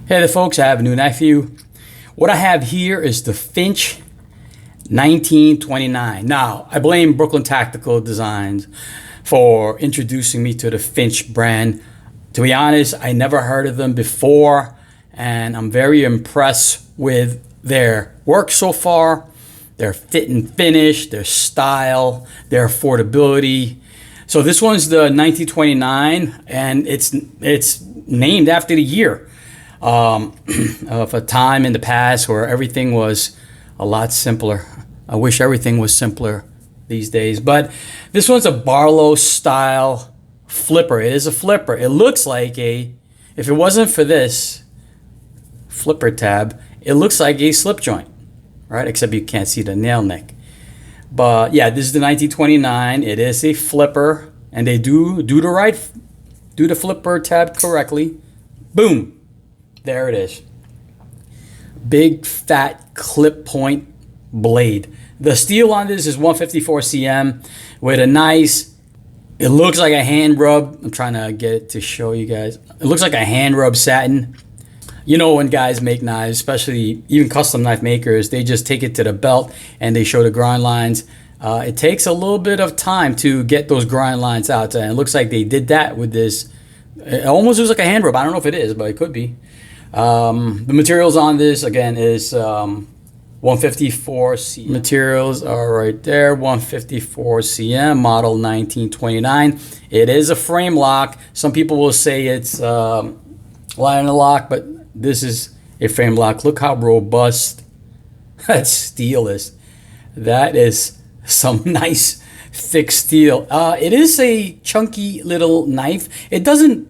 Hey there folks, I have a new knife for you. What I have here is the Finch 1929. Now, I blame Brooklyn Tactical Designs for introducing me to the Finch brand. To be honest, I never heard of them before, and I'm very impressed with their work so far, their fit and finish, their style, their affordability. So this one's the 1929, and it's named after the year of a time in the past where everything was a lot simpler. I wish everything was simpler these days. But this one's a Barlow style flipper. It is a flipper. It looks like if it wasn't for this flipper tab, it looks like a slip joint, right? Except you can't see the nail neck. But yeah, this is the 1929. It is a flipper, and they do the flipper tab correctly. Boom. There it is. Big fat clip point blade. The steel on this is 154 cm with a nice, it looks like a hand rub. I'm trying to get it to show you guys. It looks like a hand rub satin. You know, when guys make knives, especially even custom knife makers, they just take it to the belt and they show the grind lines. It takes a little bit of time to get those grind lines out, and it looks like they did that with this. It almost looks like a hand rub. I don't know if it is, but it could be. The materials on this again is 154 cm. Materials are right there, 154 cm, model 1929. It is a frame lock. Some people will say it's line lock, but this is a frame lock. Look how robust that steel is. That is some nice thick steel. It is a chunky little knife. It doesn't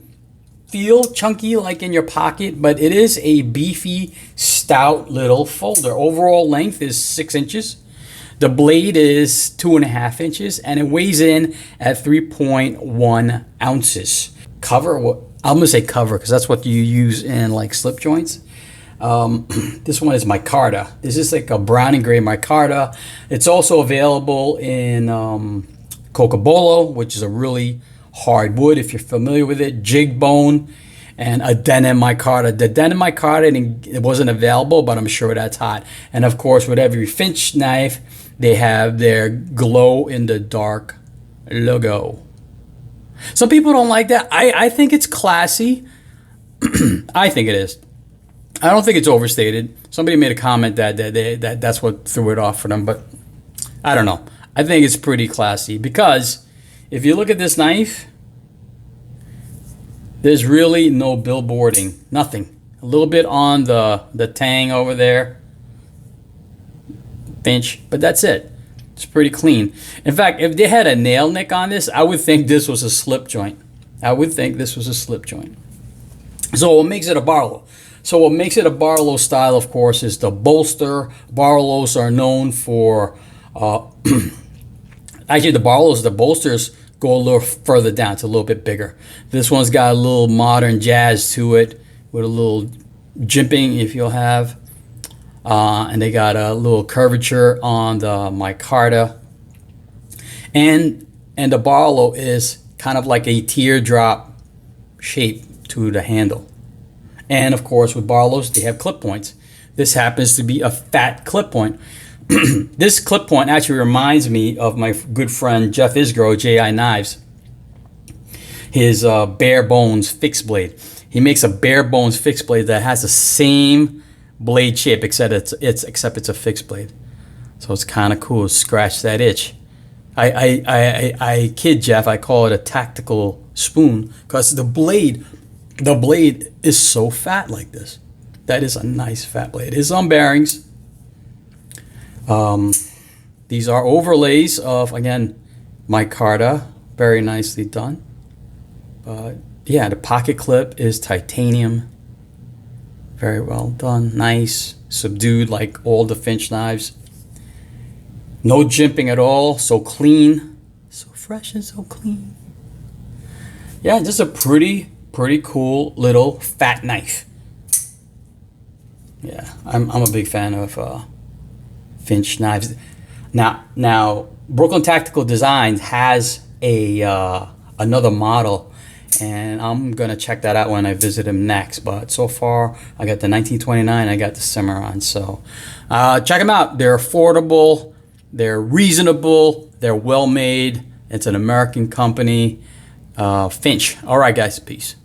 feel chunky like in your pocket, but it is a beefy, stout little folder. Overall length is 6 inches. The blade is 2.5 inches, and it weighs in at 3.1 ounces. Cover, I'm gonna say cover because that's what you use in like slip joints. This one is Micarta. This is like a brown and gray Micarta. It's also available in Cocobolo, which is a really hard wood, if you're familiar with it, jig bone, and a denim micarta. The denim micarta, it wasn't available, but I'm sure that's hot. And of course, with every Finch knife, they have their glow in the dark logo. Some people don't like that. I think it's classy. I think it is. I don't think it's overstated. Somebody made a comment that that's what threw it off for them, but I don't know. I think it's pretty classy because if you look at this knife, there's really no billboarding, nothing. A little bit on the tang over there, Finch, but that's it. It's pretty clean. In fact, if they had a nail nick on this, I would think this was a slip joint. I would think this was a slip joint. So what makes it a Barlow? So what makes it a Barlow style, of course, is the bolster. Barlows are known for actually, the Barlows, the bolsters go a little further down. It's a little bit bigger. This one's got a little modern jazz to it with a little jimping, if you'll have. And they got a little curvature on the micarta. And the Barlow is kind of like a teardrop shape to the handle. And of course, with Barlows, they have clip points. This happens to be a fat clip point. This clip point actually reminds me of my good friend Jeff Isgro, J.I. Knives. His bare bones fixed blade. He makes a bare bones fixed blade that has the same blade shape, except it's a fixed blade. So it's kind of cool. Scratch that itch. I kid Jeff. I call it a tactical spoon because the blade is so fat like this. That is a nice fat blade. It is on bearings. These are overlays of, again, micarta, very nicely done. But yeah, the pocket clip is titanium, very well done, nice, subdued like all the Finch knives. No jimping at all, so clean, so fresh and so clean. Yeah, just a pretty cool little fat knife. Yeah, I'm a big fan of Finch knives. Now Brooklyn Tactical Designs has a another model, and I'm gonna check that out when I visit him next. But so far, I got the 1929, I got the Cimarron. So check them out. They're affordable, they're reasonable, they're well made. It's an American company. Finch. All right, guys. Peace.